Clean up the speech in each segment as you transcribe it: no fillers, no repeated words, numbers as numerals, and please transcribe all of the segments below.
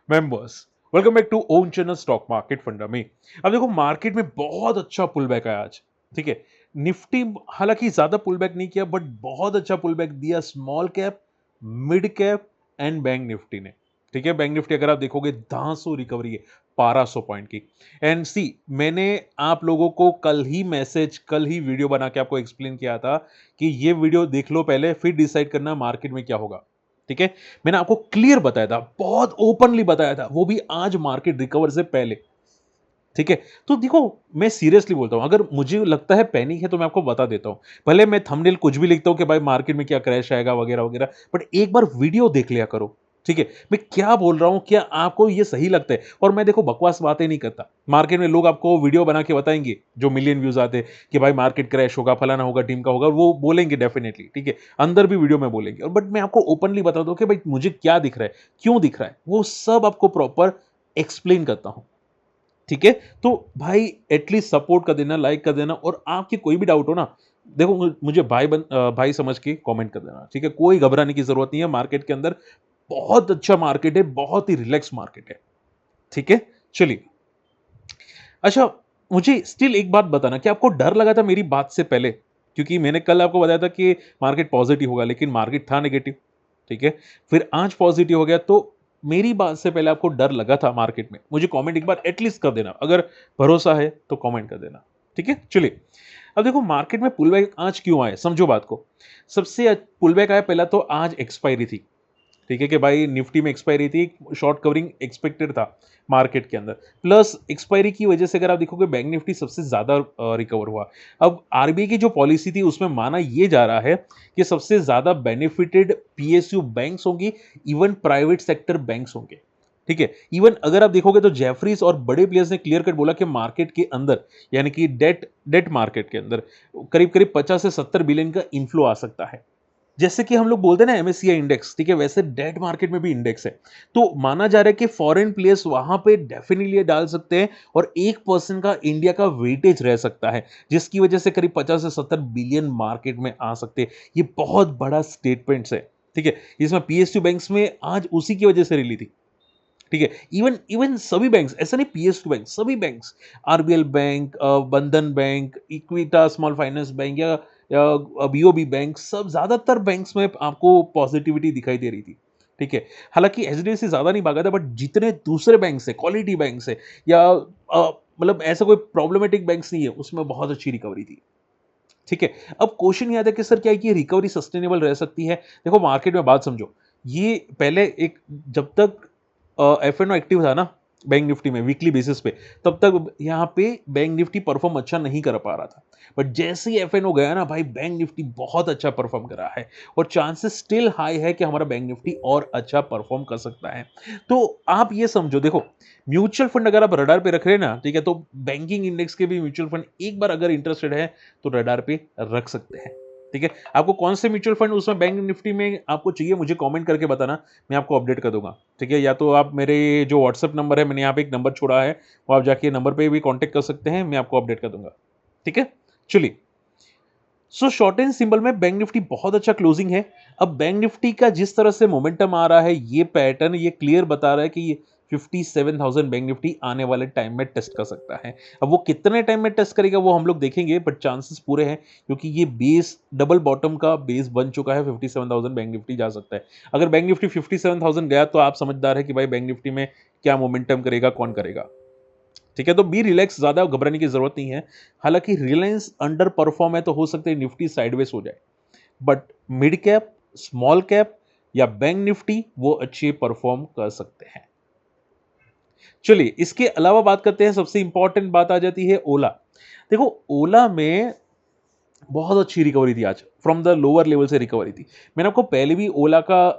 Members, welcome back to own channel stock market फंडा में। अब देखो मार्केट में बहुत अच्छा पुल बैक आया आज। ठीक है, निफ्टी हालांकि ज्यादा पुल बैक नहीं किया बट बहुत अच्छा पुल बैक दिया small cap, mid cap and bank Nifty ने। ठीक है, बैंक निफ्टी अगर आप देखोगे 10 रिकवरी है 1200 पॉइंट की। एंड सी, मैंने आप लोगों को कल ही वीडियो बना के आपको एक्सप्लेन किया था कि ये वीडियो देख लो पहले, फिर डिसाइड करना मार्केट में क्या होगा। ठीक है, मैंने आपको क्लियर बताया था, बहुत ओपनली बताया था, वो भी आज मार्केट रिकवर से पहले। ठीक है, तो देखो मैं सीरियसली बोलता हूं, अगर मुझे लगता है पैनिक है तो मैं आपको बता देता हूं। भले मैं थंबनेल कुछ भी लिखता हूं कि भाई मार्केट में क्या क्रैश आएगा वगैरह वगैरह, बट एक बार वीडियो देख लिया करो। ठीक है, मैं क्या बोल रहा हूं, क्या आपको ये सही लगता है? और मैं देखो बकवास बातें नहीं करता। मार्केट में लोग आपको वीडियो बना के बताएंगे जो मिलियन व्यूज आते हैं कि भाई मार्केट क्रैश होगा, फलाना होगा, टीम का होगा, वो बोलेंगे डेफिनेटली। ठीक है, अंदर भी वीडियो में बोलेंगे, और बट मैं आपको ओपनली बता दूं कि भाई मुझे क्या दिख रहा है, क्यों दिख रहा है, वो सब आपको प्रॉपर एक्सप्लेन करता हूं। ठीक है, तो भाई एटलीस्ट सपोर्ट कर देना, लाइक कर देना, और आपकी कोई भी डाउट हो ना, देखो मुझे भाई समझ के कमेंट कर देना। ठीक है, कोई घबराने की जरूरत नहीं है। मार्केट के अंदर बहुत अच्छा मार्केट है, बहुत ही रिलैक्स मार्केट है। ठीक है, चलिए। अच्छा, मुझे स्टिल एक बात बताना कि आपको डर लगा था मेरी बात से पहले, क्योंकि मैंने कल आपको बताया था कि मार्केट पॉजिटिव होगा, लेकिन मार्केट था नेगेटिव। ठीक है, फिर आज पॉजिटिव हो गया, तो मेरी बात से पहले आपको डर लगा था मार्केट में, मुझे कमेंट एक बार एटलीस्ट कर देना, अगर भरोसा है तो कमेंट कर देना। ठीक है, चलिए। अब देखो मार्केट में पुलबैक आज क्यों आए, समझो बात को। सबसे पुलबैक आया, पहला तो आज एक्सपायरी थी। ठीक है, कि भाई निफ्टी में एक्सपायरी थी, शॉर्ट कवरिंग एक्सपेक्टेड था मार्केट के अंदर, प्लस एक्सपायरी की वजह से अगर आप देखोगे बैंक निफ्टी सबसे ज्यादा रिकवर हुआ। अब आरबीआई की जो पॉलिसी थी उसमें माना यह जा रहा है कि सबसे ज्यादा बेनिफिटेड पीएसयू बैंक्स होंगी, इवन प्राइवेट सेक्टर बैंक्स होंगे। ठीक है, इवन अगर आप देखोगे तो जेफरीज और बड़े प्लेयर्स ने क्लियर कट बोला कि मार्केट के अंदर, यानी कि डेट डेट मार्केट के अंदर करीब करीब 50 से 70 बिलियन का इन्फ्लो आ सकता है। जैसे कि हम लोग बोलते हैं ना एमएससीआई इंडेक्स, ठीक है, वैसे डेट मार्केट में भी इंडेक्स है। तो माना जा रहा है कि फॉरेन प्लेयर्स वहां पे डेफिनेटली डाल सकते हैं, और 1% का इंडिया का वेटेज रह सकता है, जिसकी वजह से करीब 50 से 70 बिलियन मार्केट में आ सकते हैं। ये बहुत बड़ा स्टेटमेंट्स है। ठीक है, इसमें पीएसयू बैंक्स में आज उसी की वजह से रिली थी। ठीक है, इवन इवन सभी बैंक्स, ऐसा नहीं पीएसयू बैंक, सभी बैंक्स, आरबीएल बैंक, बंधन बैंक, इक्विटा स्मॉल फाइनेंस बैंक, या बीओबी बैंक, सब ज्यादातर बैंक्स में आपको पॉजिटिविटी दिखाई दे रही थी। ठीक है, हालांकि एचडीएफसी ज्यादा नहीं भागा था, बट जितने दूसरे बैंक है, क्वालिटी बैंक है, या मतलब ऐसा कोई प्रॉब्लमेटिक बैंक्स नहीं है, उसमें बहुत अच्छी रिकवरी थी। ठीक है, अब क्वेश्चन याद है कि सर क्या है कि रिकवरी सस्टेनेबल रह सकती है? देखो मार्केट में बात समझो, ये पहले एक, जब तक एफ एन ओ एक्टिव था ना बैंक निफ्टी में वीकली बेसिस पे, तब तक यहाँ पे बैंक निफ्टी परफॉर्म अच्छा नहीं कर पा रहा था। बट जैसे ही एफ एन ओ गया ना भाई, बैंक निफ्टी बहुत अच्छा परफॉर्म कर रहा है, और चांसेस स्टिल हाई है कि हमारा बैंक निफ्टी और अच्छा परफॉर्म कर सकता है। तो आप ये समझो, देखो म्यूचुअल फंड अगर आप रडार पे रख रहे हैं ना, ठीक है, तो बैंकिंग इंडेक्स के भी म्यूचुअल फंड एक बार अगर इंटरेस्टेड है तो रडार पे रख सकते हैं। ठीक है, आपको कौन से म्यूचुअल फंड उसमें बैंक निफ्टी में आपको चाहिए, मुझे कमेंट करके बताना, मैं आपको अपडेट कर दूंगा। ठीक है, या तो आप मेरे जो व्हाट्सएप नंबर है, मैंने यहाँ पे एक नंबर छोड़ा है, वो आप जाके नंबर पे भी कांटेक्ट कर सकते हैं, मैं आपको अपडेट कर दूंगा। ठीक है, चलिए। सो शॉर्ट एंड सिंबल में बैंक निफ्टी बहुत अच्छा क्लोजिंग है। अब बैंक निफ्टी का जिस तरह से मोमेंटम आ रहा है, ये पैटर्न ये क्लियर बता रहा है कि ये 57,000 बैंक निफ्टी आने वाले टाइम में टेस्ट कर सकता है। अब वो कितने टाइम में टेस्ट करेगा वो हम लोग देखेंगे, बट चांसेस पूरे हैं, क्योंकि ये बेस डबल बॉटम का बेस बन चुका है। 57,000 बैंक निफ्टी जा सकता है। अगर बैंक निफ्टी 57,000 गया तो आप समझदार है कि भाई बैंक निफ्टी में क्या मोमेंटम करेगा, कौन करेगा। ठीक है, तो बी रिलैक्स, ज्यादा घबराने की जरूरत नहीं है। हालांकि रिलायंस अंडर परफॉर्म है, तो हो सकता है निफ्टी साइडवेज हो जाए, but mid cap, small cap या बैंक निफ्टी वो अच्छे परफॉर्म कर सकते हैं। चलिए, इसके अलावा बात करते हैं, सबसे इंपॉर्टेंट बात आ जाती है ओला। देखो ओला में बहुत अच्छी रिकवरी थी आज, फ्रॉम द लोअर लेवल से रिकवरी थी। मैंने आपको पहले भी ओला का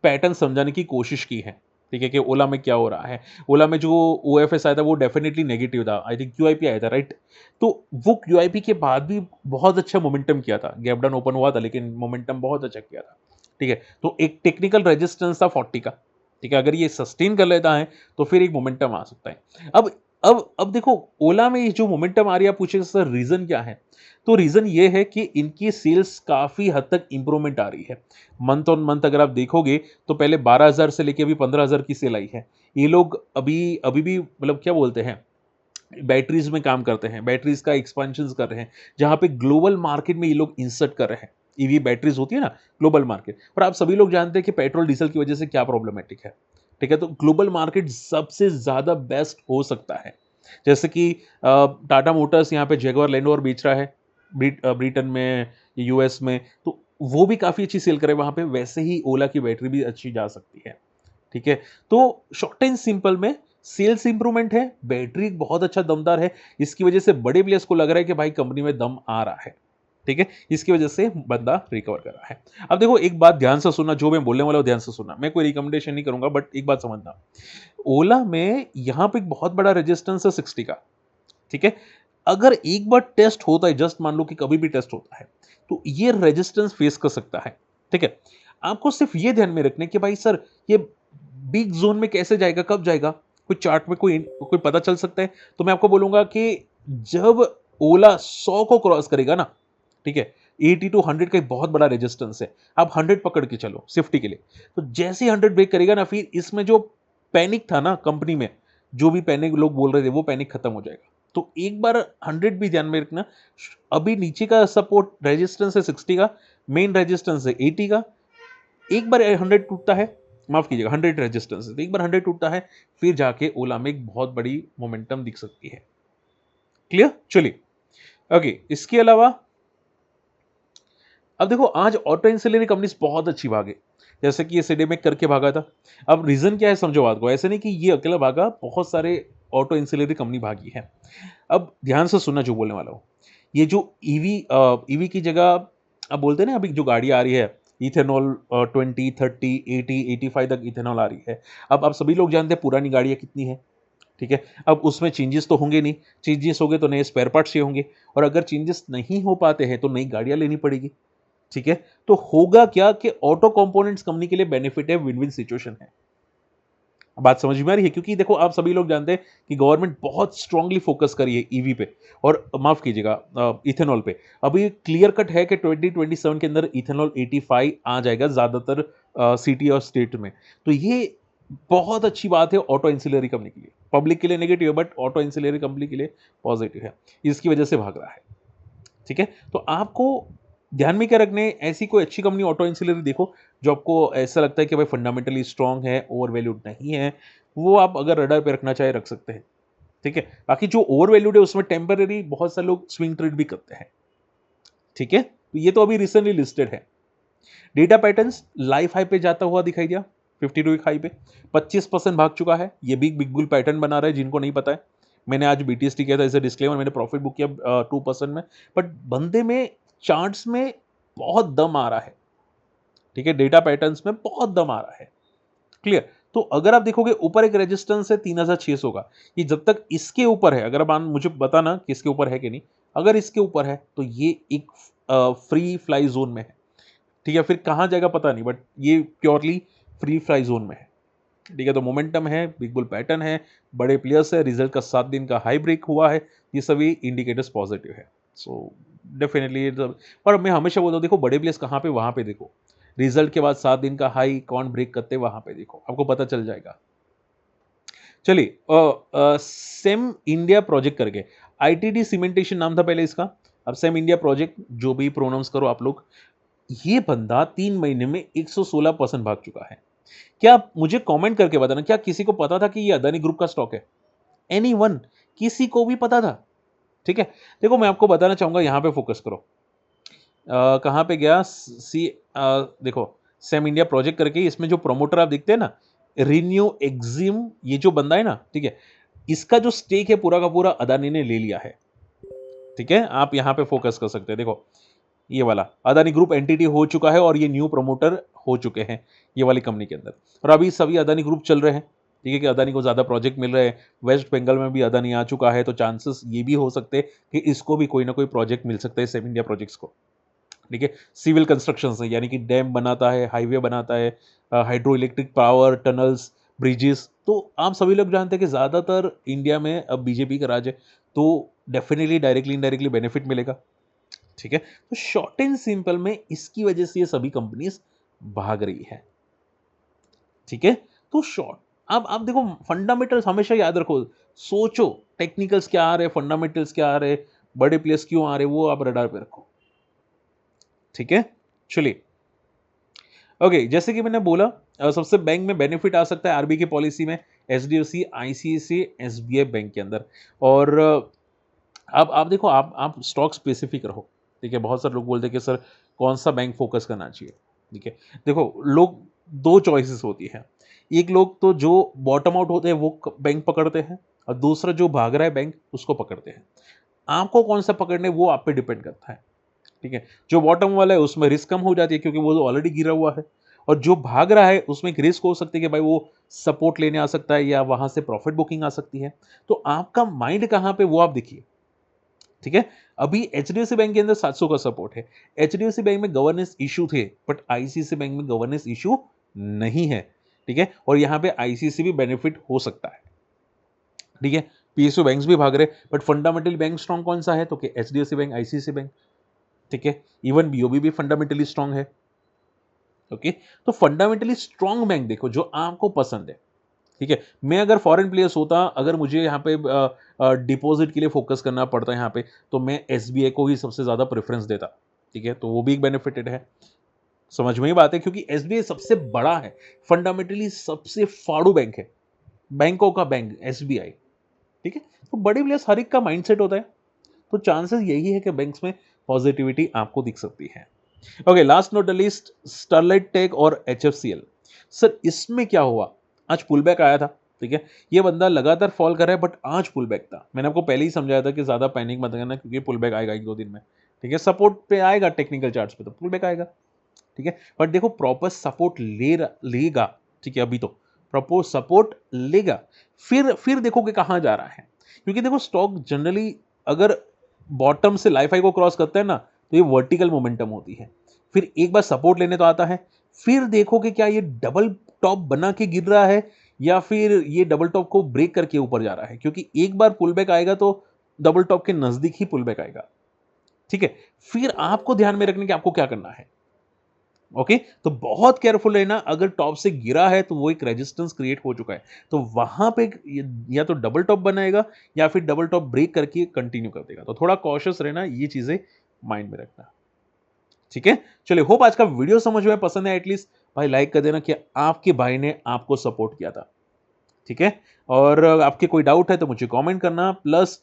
पैटर्न समझाने की कोशिश की है। ठीक है, कि ओला में क्या हो रहा है। ओला में जो ओएफएस आया था वो डेफिनेटली नेगेटिव था, आई थिंक क्यूआईपी आया था, राइट? तो वो क्यूआईपी के बाद भी बहुत अच्छा मोमेंटम किया था, गैप डाउन ओपन हुआ था लेकिन मोमेंटम बहुत अच्छा किया था। ठीक है, तो एक टेक्निकल रेजिस्टेंस था 40 का। ठीक है, अगर ये सस्टेन कर लेता है तो फिर एक मोमेंटम आ सकता है। अब अब देखो ओला में ये जो मोमेंटम आ रही है, आप पूछेंगे सर रीजन क्या है? तो रीजन ये है कि इनकी सेल्स काफी हद तक इंप्रूवमेंट आ रही है। मंथ ऑन मंथ अगर आप देखोगे तो पहले 12,000 से लेके अभी 15,000 की सेल आई है। ये लोग अभी अभी भी मतलब क्या बोलते हैं, बैटरीज में काम करते हैं, बैटरीज का एक्सपेंशन कर रहे हैं, जहां पे ग्लोबल मार्केट में ये लोग इंसर्ट कर रहे हैं। ईवी बैटरीज होती है ना, ग्लोबल मार्केट, पर आप सभी लोग जानते हैं कि पेट्रोल डीजल की वजह से क्या प्रॉब्लमेटिक है। ठीक है, तो ग्लोबल मार्केट सबसे ज्यादा बेस्ट हो सकता है। जैसे कि टाटा मोटर्स यहाँ पे जैगवार लैंड रोवर बेच रहा है ब्रिटेन में, यूएस में, तो वो भी काफी अच्छी सेल करे वहां पे, वैसे ही ओला की बैटरी भी अच्छी जा सकती है। ठीक है, तो शॉर्ट एंड सिंपल में सेल्स इंप्रूवमेंट है, बैटरी बहुत अच्छा दमदार है, इसकी वजह से बड़े प्लेयर्स को लग रहा है कि भाई कंपनी में दम आ रहा है। ठीक है, इसकी वजह से बंदा रिकवर कर रहा है। अब देखो एक बात ध्यान से सुनना, जो मैं बोलने वाला हूं ध्यान से सुनना, मैं कोई रिकमेंडेशन नहीं करूंगा, बट एक बात समझना, ओला में यहां पे एक बहुत बड़ा रेजिस्टेंस है 60 का। ठीक है, अगर एक बार टेस्ट होता है, जस्ट मान लो कि कभी भी टेस्ट होता है, तो ये रेजिस्टेंस फेस कर सकता है। ठीक है, आपको सिर्फ ये ध्यान में रखना है कि भाई सर ये बिग जोन में कैसे जाएगा, कब जाएगा, कोई चार्ट में कोई कोई पता चल सकता है? तो मैं आपको बोलूंगा कि जब ओला 100 को क्रॉस करेगा ना, ठीक है, 80 टू 100 का एक बहुत बड़ा रेजिस्टेंस है, आप 100 पकड़ के चलो सेफ्टी के लिए। तो जैसे ही 100 ब्रेक करेगा ना, फिर इसमें जो पैनिक था ना कंपनी में, जो भी पैनिक लोग बोल रहे थे, वो पैनिक खत्म हो जाएगा। तो एक बार 100 भी ध्यान में रखना। अभी नीचे का सपोर्ट रेजिस्टेंस है 60 का, मेन रेजिस्टेंस है 80 का। एक बार 100 टूटता है, माफ कीजिएगा 100 रेजिस्टेंस है, तो एक बार 100 टूटता है, फिर जाके ओला में एक बहुत बड़ी मोमेंटम दिख सकती है। क्लियर? चलिए, ओके, इसके अलावा अब देखो आज ऑटो इंसिलरी कंपनीज बहुत अच्छी भागे, जैसे कि ये सिडेमेक करके भागा था। अब रीजन क्या है समझो बात को, ऐसे नहीं कि ये अकेला भागा, बहुत सारे ऑटो इंसिलरी कंपनी भागी है। अब ध्यान से सुनना जो बोलने वाला हूँ, ये जो ईवी ईवी की जगह अब बोलते हैं ना, अभी जो गाड़ी आ रही है इथेनॉल, 20, 30, 80, 85 तक इथेनॉल आ रही है। अब आप सभी लोग जानते हैं पुरानी गाड़ियाँ कितनी है। ठीक है, अब उसमें चेंजेस तो होंगे नहीं, चेंजेस हो गए तो नए स्पेयर पार्ट्स चाहिए होंगे, और अगर चेंजेस नहीं हो पाते हैं तो नई गाड़ियां लेनी पड़ेगी। ठीक है, तो होगा क्या कि ऑटो कंपोनेंट्स कंपनी के लिए बेनिफिट है, विन विन सिचुएशन है। बात समझ में आ रही है? क्योंकि देखो आप सभी लोग जानते हैं कि गवर्नमेंट बहुत स्ट्रांगली फोकस करी है ईवी पे, और माफ कीजिएगा इथेनॉल पे। अभी क्लियर कट है कि 2027 के अंदर इथेनॉल 85 आ जाएगा ज्यादातर सिटी और स्टेट में। तो ये बहुत अच्छी बात है ऑटो इंसिलरी कंपनी के लिए। पब्लिक के लिए नेगेटिव है, बट ऑटो इंसिलरी कंपनी के लिए पॉजिटिव है, इसकी वजह से भाग रहा है। ठीक है, तो आपको ध्यान में क्या रखने, ऐसी कोई अच्छी कंपनी ऑटो इंसिलरी देखो जो आपको ऐसा लगता है कि भाई फंडामेंटली स्ट्रांग है, ओवर वैल्यूड नहीं है, वो आप अगर रडार पे रखना चाहे रख सकते हैं। ठीक है, बाकी जो ओवर वैल्यूड है उसमें टेम्पररी बहुत सारे लोग स्विंग ट्रेड भी करते हैं। ठीक है, तो ये तो अभी रिसेंटली लिस्टेड है। डेटा पैटर्न्स लाइफ हाई पे जाता हुआ दिखाई दिया, 52 वीक हाई पे 25% भाग चुका है। ये बिग बुल पैटर्न बना रहा है, जिनको नहीं पता है, मैंने आज बीटीएसटी किया था इसे डिस्क्लेमर, मैंने प्रॉफिट बुक किया 2% में, बट बंदे में चार्ट्स में बहुत दम आ रहा है। ठीक है, डेटा पैटर्न्स में बहुत दम आ रहा है। क्लियर? तो अगर आप देखोगे ऊपर एक रेजिस्टेंस है 3600 का, ये जब तक इसके ऊपर है, अगर आप मुझे बताना कि इसके ऊपर है कि नहीं, अगर इसके ऊपर है तो ये एक फ्री फ्लाई जोन में है। ठीक है, फिर कहां जाएगा पता नहीं, बट ये प्योरली फ्री फ्लाई जोन में है। ठीक है, तो मोमेंटम है, बिग बुल पैटर्न है, बड़े प्लेयर्स है, रिजल्ट का 7 दिन का हाई ब्रेक हुआ है, ये सभी इंडिकेटर्स पॉजिटिव है। सो डेफिनेटली, और मैं हमेशा बोलता हूँ देखो बड़े प्लेयर्स कहाँ पे, वहां पे देखो, रिजल्ट के बाद 7 दिन का हाई कौन ब्रेक करते हैं, वहां पे देखो, आपको पता चल जाएगा। चलिए, सेम इंडिया प्रोजेक्ट करके, आईटीडी सीमेंटेशन नाम था पहले इसका, अब सेम इंडिया प्रोजेक्ट, जो भी प्रोनाउंस करो आप लोग। ये बंदा 3 महीने में 116% भाग चुका है। क्या आप मुझे कमेंट करके बताना, क्या किसी को पता था कि ये अदानी ग्रुप का स्टॉक है? एनीवन? किसी को भी पता था? ठीक है, देखो मैं आपको बताना चाहूंगा, यहां पे फोकस करो। कहां पे गया देखो, सेम इंडिया प्रोजेक्ट करके, इसमें जो प्रोमोटर आप देखते हैं ना, रिन्यू एक्सिम, ये जो बंदा है ना, ठीक है, इसका जो स्टेक है पूरा का पूरा अदानी ने ले लिया है। ठीक है, आप यहां पे फोकस कर सकते हैं। देखो ये वाला अदानी ग्रुप एंटिटी हो चुका है, और ये न्यू प्रमोटर हो चुके हैं ये वाली कंपनी के अंदर, और अभी सभी अदानी ग्रुप चल रहे हैं। ठीक है, कि अदानी को ज्यादा प्रोजेक्ट मिल रहे हैं, वेस्ट बंगाल में भी अदानी आ चुका है, तो चांसेस ये भी हो सकते हैं कि इसको भी कोई ना कोई प्रोजेक्ट मिल सकता है, सेम इंडिया प्रोजेक्ट्स को। ठीक है, सिविल कंस्ट्रक्शन है, यानी कि डैम बनाता है, हाईवे बनाता है, hydro electric power, tunnels, bridges. तो आप सभी लोग जानते हैं कि ज़्यादातर इंडिया में अब बीजेपी का राज है, तो डेफिनिटली डायरेक्टली इनडायरेक्टली बेनिफिट मिलेगा, ठीक है? तो शॉर्ट एंड सिंपल में इसकी वजह से ये सभी कंपनीज़ भाग रही है, ठीक है? तो शॉर्ट अब आप देखो फंडामेंटल्स हमेशा याद रखो, सोचो टेक्निकल्स क्या आ रहे हैं, फंडामेंटल्स क्या आ रहे हैं, बड़े प्लेयर्स क्यों आ रहे हैं, वो आप रडार पे रखो, ठीक है? चलिए, ओके जैसे कि मैंने बोला सबसे बैंक में बेनिफिट आ सकता है आरबीआई की पॉलिसी में, एचडीएफसी, आईसीआईसीआई, एसबीआई बैंक के अंदर। और अब आप देखो आप स्टॉक स्पेसिफिक रहो, ठीक है? बहुत सारे लोग बोलते हैं कि सर कौन सा बैंक फोकस करना चाहिए, ठीक है? देखो लोग दो चॉइसेस होती है, एक लोग तो जो बॉटम आउट होते हैं वो बैंक पकड़ते हैं, और दूसरा जो भाग रहा है बैंक उसको पकड़ते हैं। आपको कौन सा पकड़ने वो आप पे डिपेंड करता है, ठीक है? जो बॉटम वाला है उसमें रिस्क कम हो जाती है क्योंकि वो तो ऑलरेडी गिरा हुआ है, और जो भाग रहा है उसमें एक रिस्क हो सकती है कि भाई वो सपोर्ट लेने आ सकता है या वहां से प्रॉफिट बुकिंग आ सकती है। तो आपका माइंड कहां पे वो आप देखिए, ठीक है? अभी एचडीएफसी बैंक के अंदर 700 का सपोर्ट है। एचडीएफसी बैंक में गवर्नेंस इशू थे, बट आईसीआईसीआई बैंक में गवर्नेंस इशू नहीं है, ठीक है? और यहां पे आईसीआईसीआई भी बेनिफिट हो सकता है, ठीक है? पीएसयू बैंक्स भी भाग रहे, बट फंडामेंटल बैंक स्ट्रॉन्ग कौन सा है तो कि एचडीएफसी बैंक, आईसीआईसीआई बैंक, ठीक है? इवन बीओबी भी फंडामेंटली स्ट्रॉन्ग है, ओके? तो फंडामेंटली स्ट्रॉन्ग बैंक देखो जो आपको पसंद है, ठीक है? मैं अगर फॉरेन प्लेयर्स होता, अगर मुझे यहाँ पे डिपॉजिट के लिए फोकस करना पड़ता है यहाँ पे, तो मैं एसबीआई को ही सबसे ज़्यादा प्रेफरेंस देता, ठीक है? तो वो भी एक बेनिफिटेड है। समझ में ही बात है क्योंकि एसबीआई सबसे बड़ा है, फंडामेंटली सबसे फाड़ू बैंक है, बैंकों का बैंक एसबीआई, ठीक है? तो बड़े प्लेयर्स हर एक का माइंडसेट होता है, तो चांसेस यही है कि बैंक्स में पॉजिटिविटी आपको दिख सकती है। Okay last not the least, Sterlite Tech और एचएफसीएल। सर इसमें क्या हुआ, आज पुल बैक आया था, ठीक है? ये बंदा लगातार फॉल कर रहा है बट आज पुल बैक था। मैंने आपको पहले ही समझाया था कि ज्यादा पैनिक मत करना क्योंकि पुल बैक आएगा एक दो दिन में, ठीक है? सपोर्ट पे आएगा टेक्निकल चार्ट्स पे तो पुल बैक आएगा, ठीक है? बट देखो प्रॉपर सपोर्ट लेगा, ठीक है? अभी तो प्रॉपर सपोर्ट लेगा, फिर देखो कि कहां जा रहा है, क्योंकि देखो स्टॉक जनरली अगर बॉटम से लाइफ हाई को क्रॉस करता है ना, तो ये वर्टिकल मोमेंटम होती है, फिर एक बार सपोर्ट लेने तो आता है, फिर देखो कि क्या ये डबल टॉप बना के गिर रहा है या फिर ये डबल टॉप को ब्रेक करके ऊपर जा रहा है, क्योंकि एक बार पुल बैक आएगा तो डबल टॉप के नजदीक ही पुल बैक आएगा, ठीक है? फिर आपको ध्यान में रखने की आपको क्या करना है, ओके? तो बहुत केयरफुल रहना, अगर टॉप से गिरा है तो वो एक रेजिस्टेंस क्रिएट हो चुका है, तो वहां पे या तो डबल टॉप बनाएगा या फिर डबल टॉप ब्रेक करके कंटिन्यू कर देगा, तो थोड़ा कॉशियस रहना, ये चीजें माइंड में रखना, ठीक है? चलिए होप आज का वीडियो समझ में पसंद है, एटलीस्ट भाई लाइक कर देना कि आपके भाई ने आपको सपोर्ट किया था, ठीक है? और आपके कोई डाउट है तो मुझे कमेंट करना, प्लस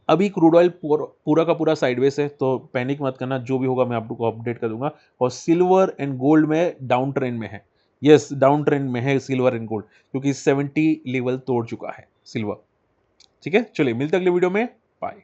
अभी क्रूड ऑयल पूरा का पूरा साइडवेज है, तो पैनिक मत करना, जो भी होगा मैं आपको अपडेट कर दूंगा। और सिल्वर एंड गोल्ड में डाउन ट्रेंड में है, यस डाउन ट्रेंड में है सिल्वर एंड गोल्ड, क्योंकि 70 लेवल तोड़ चुका है सिल्वर, ठीक है? चलिए मिलते अगले वीडियो में, बाय।